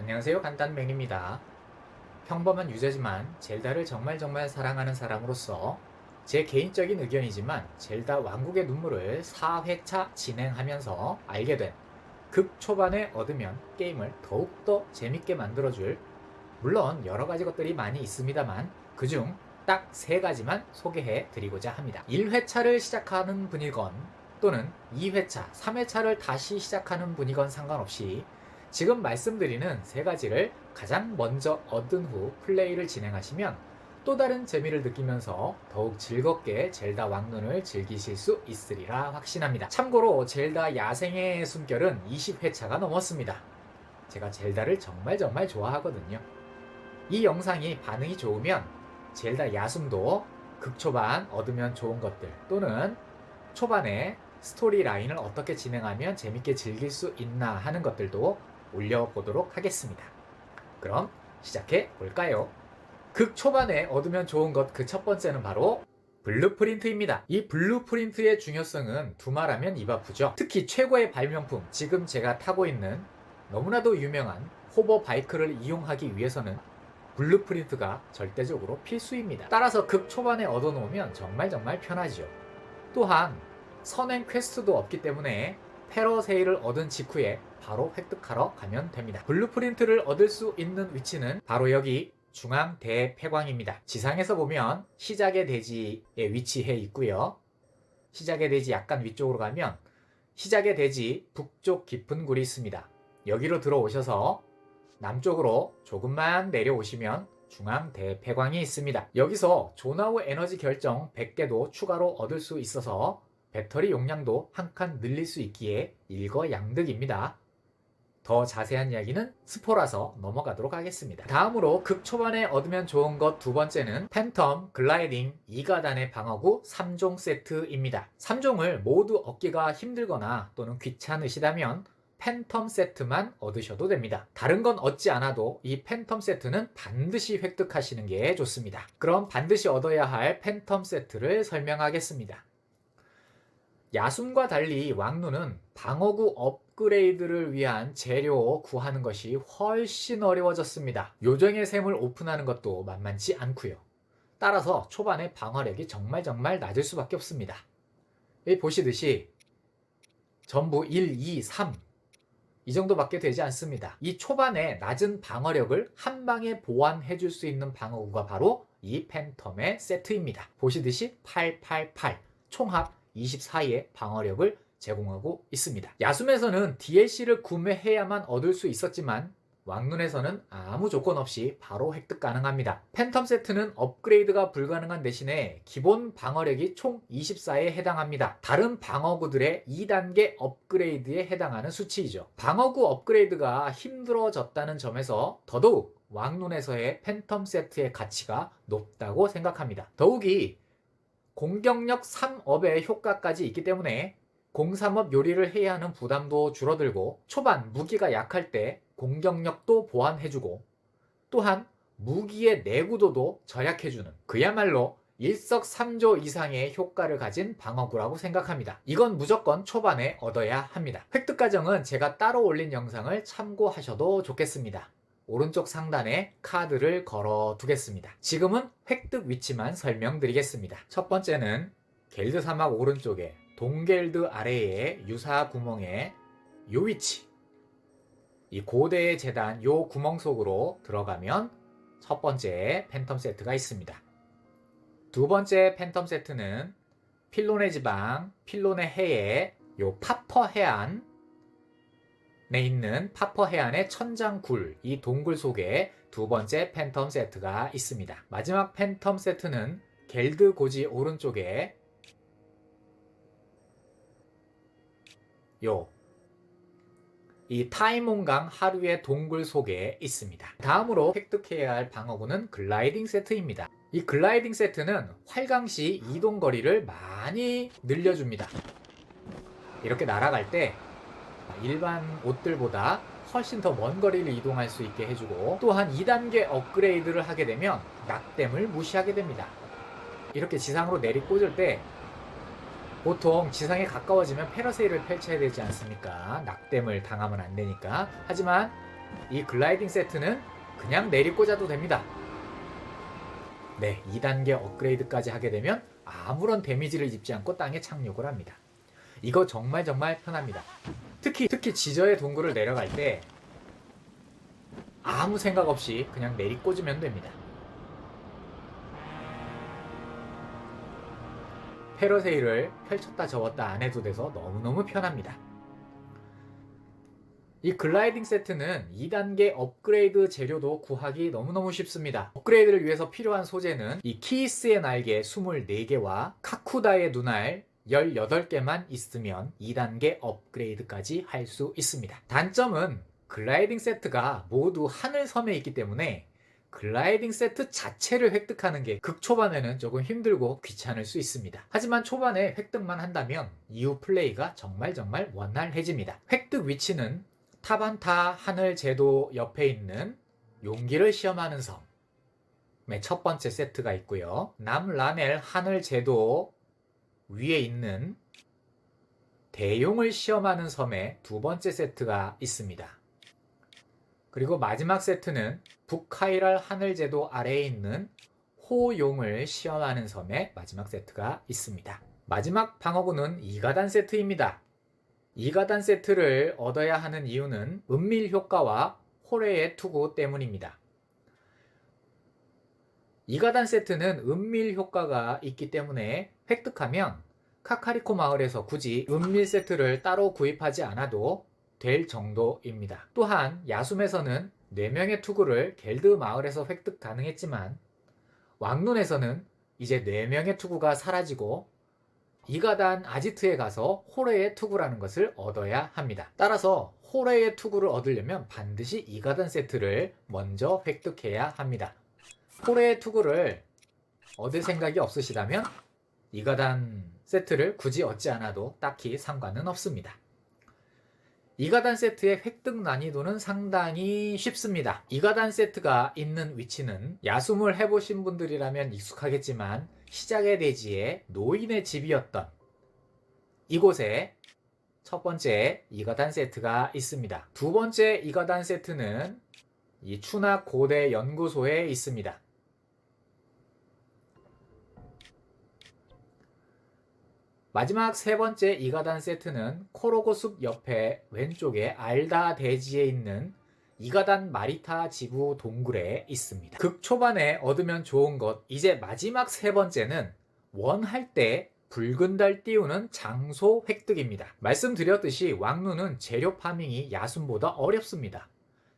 안녕하세요, 간단맨입니다. 평범한 유저지만 젤다를 정말 사랑하는 사람으로서 제 개인적인 의견이지만 젤다 왕국의 눈물을 4회차 진행하면서 알게 된 극 초반에 얻으면 게임을 더욱더 재밌게 만들어줄, 물론 여러가지 것들이 많이 있습니다만 그중 딱 3가지만 소개해 드리고자 합니다. 1회차를 시작하는 분이건 또는 2회차, 3회차를 다시 시작하는 분이건 상관없이 지금 말씀드리는 3가지를 가장 먼저 얻은 후 플레이를 진행하시면 또 다른 재미를 느끼면서 더욱 즐겁게 젤다 왕눈을 즐기실 수 있으리라 확신합니다. 참고로 젤다 야생의 숨결은 20회차가 넘었습니다. 제가 젤다를 정말 좋아하거든요. 이 영상이 반응이 좋으면 젤다 야숨도 극초반 얻으면 좋은 것들 또는 초반에 스토리 라인을 어떻게 진행하면 재밌게 즐길 수 있나 하는 것들도 올려보도록 하겠습니다. 그럼 시작해 볼까요? 극 초반에 얻으면 좋은 것 그 첫 번째는 바로 블루프린트입니다. 이 블루프린트의 중요성은 두말하면 입 아프죠. 특히 최고의 발명품, 지금 제가 타고 있는 너무나도 유명한 호버 바이크를 이용하기 위해서는 블루프린트가 절대적으로 필수입니다. 따라서 극 초반에 얻어놓으면 정말 편하지요. 또한 선행 퀘스트도 없기 때문에 페러세일을 얻은 직후에 바로 획득하러 가면 됩니다. 블루프린트를 얻을 수 있는 위치는 바로 여기 중앙 대폐광입니다. 지상에서 보면 시작의 대지에 위치해 있고요. 시작의 대지 약간 위쪽으로 가면 시작의 대지 북쪽 깊은 굴이 있습니다. 여기로 들어오셔서 남쪽으로 조금만 내려오시면 중앙 대폐광이 있습니다. 여기서 조나우 에너지 결정 100개도 추가로 얻을 수 있어서 배터리 용량도 한 칸 늘릴 수 있기에 일거양득입니다. 더 자세한 이야기는 스포라서 넘어가도록 하겠습니다. 다음으로 극 초반에 얻으면 좋은 것 두 번째는 팬텀 글라이딩 2가단의 방어구 3종 세트입니다. 3종을 모두 얻기가 힘들거나 또는 귀찮으시다면 팬텀 세트만 얻으셔도 됩니다. 다른 건 얻지 않아도 이 팬텀 세트는 반드시 획득하시는 게 좋습니다. 그럼 반드시 얻어야 할 팬텀 세트를 설명하겠습니다. 야숨과 달리 왕눈은 방어구 업그레이드를 위한 재료 구하는 것이 훨씬 어려워졌습니다. 요정의 샘을 오픈하는 것도 만만치 않고요. 따라서 초반에 방어력이 정말 낮을 수밖에 없습니다. 여기 보시듯이 전부 1, 2, 3 이 정도밖에 되지 않습니다. 이 초반에 낮은 방어력을 한 방에 보완해 줄 수 있는 방어구가 바로 이 팬텀의 세트입니다. 보시듯이 888 총합 24의 방어력을 제공하고 있습니다. 야숨에서는 DLC를 구매해야만 얻을 수 있었지만 왕눈에서는 아무 조건 없이 바로 획득 가능합니다. 팬텀 세트는 업그레이드가 불가능한 대신에 기본 방어력이 총 24에 해당합니다. 다른 방어구들의 2단계 업그레이드에 해당하는 수치이죠. 방어구 업그레이드가 힘들어졌다는 점에서 더더욱 왕눈에서의 팬텀 세트의 가치가 높다고 생각합니다. 더욱이 공격력 3업의 효과까지 있기 때문에 0-3업 요리를 해야 하는 부담도 줄어들고 초반 무기가 약할 때 공격력도 보완해주고 또한 무기의 내구도도 절약해주는 그야말로 일석삼조 이상의 효과를 가진 방어구라고 생각합니다. 이건 무조건 초반에 얻어야 합니다. 획득 과정은 제가 따로 올린 영상을 참고하셔도 좋겠습니다. 오른쪽 상단에 카드를 걸어 두겠습니다. 지금은 획득 위치만 설명드리겠습니다. 첫 번째는 겔드 사막 오른쪽에 동겔드 아래에 유사 구멍에 요 위치, 이 고대의 재단 요 구멍 속으로 들어가면 첫 번째 팬텀 세트가 있습니다. 두 번째 팬텀 세트는 필론의 지방, 필론의 해에 요 파퍼 해안 에 있는 파퍼 해안의 천장굴, 이 동굴 속에 두 번째 팬텀 세트가 있습니다. 마지막 팬텀 세트는 겔드 고지 오른쪽에 이 타이몬강 하류의 동굴 속에 있습니다. 다음으로 획득해야 할 방어구는 글라이딩 세트입니다. 이 글라이딩 세트는 활강시 이동 거리를 많이 늘려줍니다. 이렇게 날아갈 때 일반 옷들보다 훨씬 더 먼 거리를 이동할 수 있게 해주고 또한 2단계 업그레이드를 하게 되면 낙댐을 무시하게 됩니다. 이렇게 지상으로 내리꽂을 때 보통 지상에 가까워지면 패러세일을 펼쳐야 되지 않습니까? 낙댐을 당하면 안 되니까. 하지만 이 글라이딩 세트는 그냥 내리꽂아도 됩니다. 네, 2단계 업그레이드까지 하게 되면 아무런 데미지를 입지 않고 땅에 착륙을 합니다. 이거 정말 편합니다. 특히 지저의 동굴을 내려갈 때 아무 생각 없이 그냥 내리꽂으면 됩니다. 패러세일을 펼쳤다 접었다 안 해도 돼서 너무너무 편합니다. 이 글라이딩 세트는 2단계 업그레이드 재료도 구하기 너무너무 쉽습니다. 업그레이드를 위해서 필요한 소재는 이 키스의 날개 24개와 카쿠다의 눈알 18개만 있으면 2단계 업그레이드까지 할 수 있습니다. 단점은 글라이딩 세트가 모두 하늘섬에 있기 때문에 글라이딩 세트 자체를 획득하는 게 극초반에는 조금 힘들고 귀찮을 수 있습니다. 하지만 초반에 획득만 한다면 이후 플레이가 정말 원활해집니다. 획득 위치는 타반타 하늘 제도 옆에 있는 용기를 시험하는 섬의 첫 번째 세트가 있고요. 남라넬 하늘 제도 위에 있는 대용을 시험하는 섬의 두 번째 세트가 있습니다. 그리고 마지막 세트는 북카이랄 하늘제도 아래에 있는 호용을 시험하는 섬의 마지막 세트가 있습니다. 마지막 방어구는 2가단 세트입니다. 2가단 세트를 얻어야 하는 이유는 은밀 효과와 호레의 투구 때문입니다. 2가단 세트는 은밀 효과가 있기 때문에 획득하면 카카리코 마을에서 굳이 은밀 세트를 따로 구입하지 않아도 될 정도입니다. 또한 야숨에서는 4명의 투구를 겔드 마을에서 획득 가능했지만 왕눈에서는 이제 4명의 투구가 사라지고 2가단 아지트에 가서 호레의 투구라는 것을 얻어야 합니다. 따라서 호레의 투구를 얻으려면 반드시 2가단 세트를 먼저 획득해야 합니다. 호레의 투구를 얻을 생각이 없으시다면 2가단 세트를 굳이 얻지 않아도 딱히 상관은 없습니다. 2가단 세트의 획득 난이도는 상당히 쉽습니다. 2가단 세트가 있는 위치는 야숨을 해보신 분들이라면 익숙하겠지만 시작의 대지에 노인의 집이었던 이곳에 첫 번째 2가단 세트가 있습니다. 두 번째 2가단 세트는 이 추낙 고대 연구소에 있습니다. 마지막 세 번째 2가단 세트는 코로고 숲 옆에 왼쪽에 알다 대지에 있는 2가단 마리타 지구 동굴에 있습니다. 극초반에 얻으면 좋은 것, 이제 마지막 세 번째는 원할 때 붉은 달 띄우는 장소 획득입니다. 말씀드렸듯이 왕눈은 재료 파밍이 야숨보다 어렵습니다.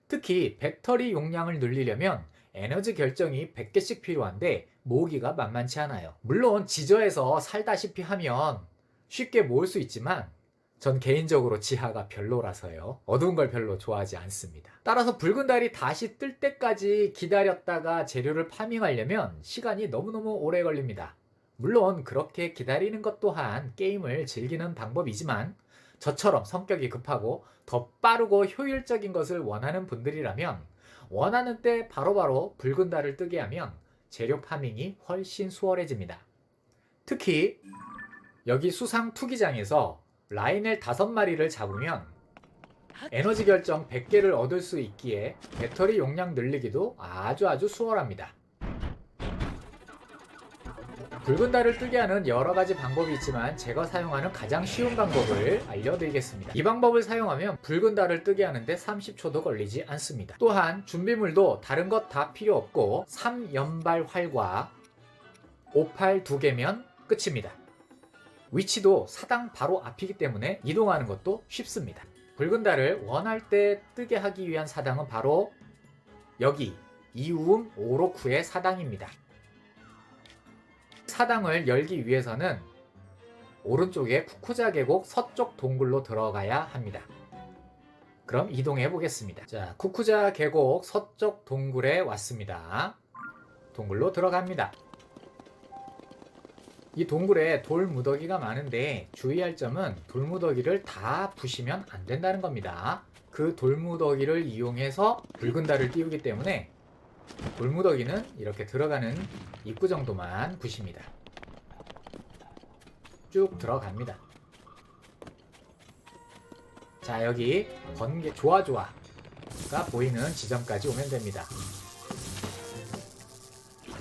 특히 배터리 용량을 늘리려면 에너지 결정이 100개씩 필요한데 모으기가 만만치 않아요. 물론 지저에서 살다시피 하면 쉽게 모을 수 있지만 전 개인적으로 지하가 별로라서요. 어두운 걸 별로 좋아하지 않습니다. 따라서 붉은 달이 다시 뜰 때까지 기다렸다가 재료를 파밍하려면 시간이 너무너무 오래 걸립니다. 물론 그렇게 기다리는 것 또한 게임을 즐기는 방법이지만 저처럼 성격이 급하고 더 빠르고 효율적인 것을 원하는 분들이라면 원하는 때 바로바로 붉은 달을 뜨게 하면 재료 파밍이 훨씬 수월해집니다. 특히 여기 수상 투기장에서 라이넬 5마리를 잡으면 에너지 결정 100개를 얻을 수 있기에 배터리 용량 늘리기도 아주 수월합니다. 붉은 달을 뜨게 하는 여러가지 방법이 있지만 제가 사용하는 가장 쉬운 방법을 알려드리겠습니다. 이 방법을 사용하면 붉은 달을 뜨게 하는데 30초도 걸리지 않습니다. 또한 준비물도 다른 것 다 필요 없고 3연발 활과 오팔 2개면 끝입니다. 위치도 사당 바로 앞이기 때문에 이동하는 것도 쉽습니다. 붉은 달을 원할 때 뜨게 하기 위한 사당은 바로 여기 이우음 오로쿠의 사당입니다. 사당을 열기 위해서는 오른쪽에 쿠쿠자 계곡 서쪽 동굴로 들어가야 합니다. 그럼 이동해 보겠습니다. 자, 쿠쿠자 계곡 서쪽 동굴에 왔습니다. 동굴로 들어갑니다. 이 동굴에 돌 무더기가 많은데 주의할 점은 돌 무더기를 다 부시면 안 된다는 겁니다. 그 돌 무더기를 이용해서 붉은 달을 띄우기 때문에 돌 무더기는 이렇게 들어가는 입구 정도만 부십니다. 쭉 들어갑니다. 자, 여기 번개 좋아 보이는 지점까지 오면 됩니다.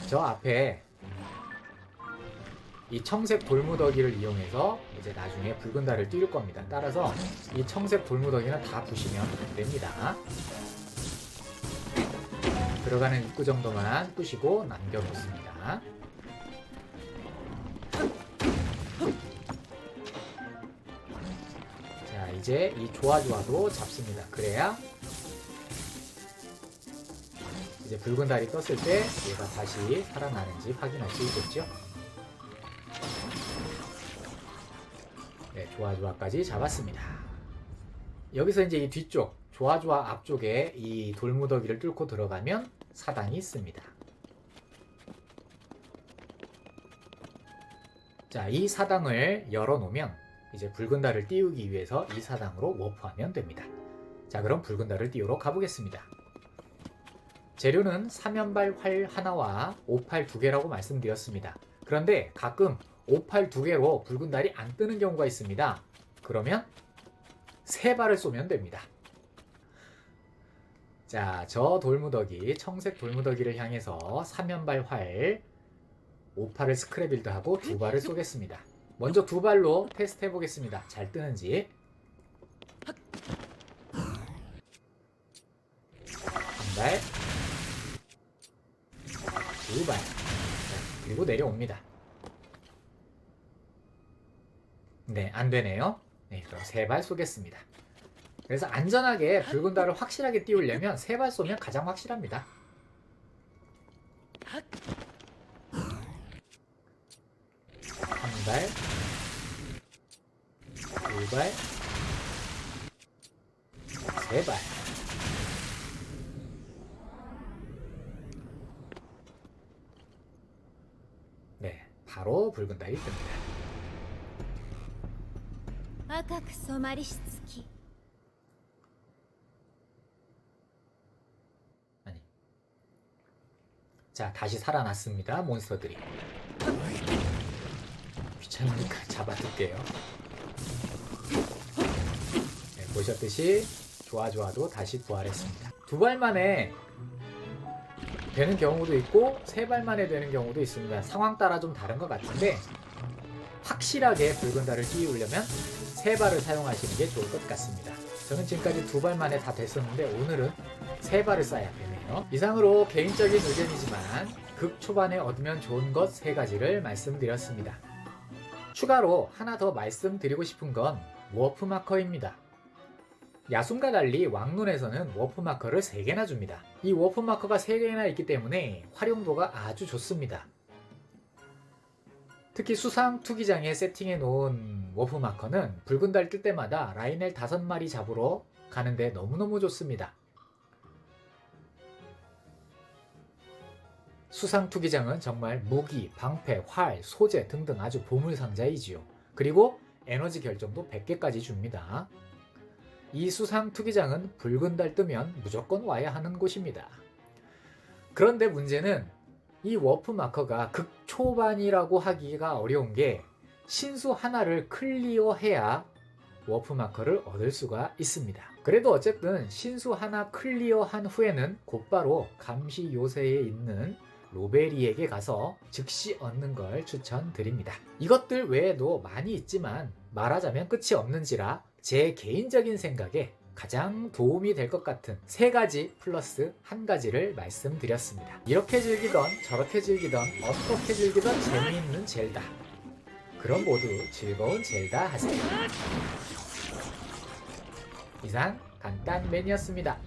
저 앞에 이 청색 돌무더기를 이용해서 이제 나중에 붉은 달을 띄울 겁니다. 따라서 이 청색 돌무더기는 다 부시면 됩니다. 들어가는 입구 정도만 부시고 남겨놓습니다. 자, 이제 이 좋아도 잡습니다. 그래야 이제 붉은 달이 떴을 때 얘가 다시 살아나는지 확인할 수 있겠죠. 네, 좋아까지 잡았습니다. 여기서 이제 이 뒤쪽 좋아 앞쪽에 이 돌무더기를 뚫고 들어가면 사당이 있습니다. 자, 이 사당을 열어놓으면 이제 붉은 달을 띄우기 위해서 이 사당으로 워프하면 됩니다. 자, 그럼 붉은 달을 띄우러 가보겠습니다. 재료는 사면발 활 하나와 오팔 2개라고 말씀드렸습니다. 그런데 가끔 오팔 2개로 붉은 달이 안 뜨는 경우가 있습니다. 그러면 3발을 쏘면 됩니다. 자, 저 돌무더기, 청색 돌무더기를 향해서 사면발 활, 오팔을 스크래빌드하고 2발을 쏘겠습니다. 먼저 2발로 테스트 해보겠습니다. 잘 뜨는지. 한 발, 2발. 그리고 내려옵니다. 네, 안 되네요. 네, 그럼 3발 쏘겠습니다. 그래서 안전하게 붉은 달을 확실하게 띄우려면 3발 쏘면 가장 확실합니다. 한 발, 2발, 3발. 네, 바로 붉은 달이 뜹니다. 赤く染まりし月 아니. 자, 다시 살아났습니다. 몬스터들이. 귀찮으니까 잡아둘게요. 네, 보셨듯이 좋아도 다시 부활했습니다. 2발 만에 되는 경우도 있고 3발 만에 되는 경우도 있습니다. 상황 따라 좀 다른 것 같은데 확실하게 붉은 달을 띄우려면 3발을 사용하시는 게 좋을 것 같습니다. 저는 지금까지 2발 만에 다 됐었는데 오늘은 3발을 쏴야 되네요. 이상으로 개인적인 의견이지만 극 초반에 얻으면 좋은 것 3가지를 말씀드렸습니다. 추가로 하나 더 말씀드리고 싶은 건 워프 마커입니다. 야숨과 달리 왕눈에서는 워프 마커를 3개나 줍니다. 이 워프 마커가 3개나 있기 때문에 활용도가 아주 좋습니다. 특히 수상 투기장에 세팅해 놓은 워프 마커는 붉은 달 뜰 때마다 라인엘 5마리 잡으러 가는데 너무너무 좋습니다. 수상 투기장은 정말 무기, 방패, 활, 소재 등등 아주 보물상자이지요. 그리고 에너지 결정도 100개까지 줍니다. 이 수상 투기장은 붉은 달 뜨면 무조건 와야 하는 곳입니다. 그런데 문제는 이 워프 마커가 극초반이라고 하기가 어려운 게 신수 하나를 클리어해야 워프 마커를 얻을 수가 있습니다. 그래도 어쨌든 신수 하나 클리어한 후에는 곧바로 감시 요새에 있는 로베리에게 가서 즉시 얻는 걸 추천드립니다. 이것들 외에도 많이 있지만 말하자면 끝이 없는지라 제 개인적인 생각에 가장 도움이 될 것 같은 3가지 플러스 1가지를 말씀드렸습니다. 이렇게 즐기던 저렇게 즐기던 어떻게 즐기던 재미있는 젤다. 그럼 모두 즐거운 젤다 하세요. 이상 간단맨이었습니다.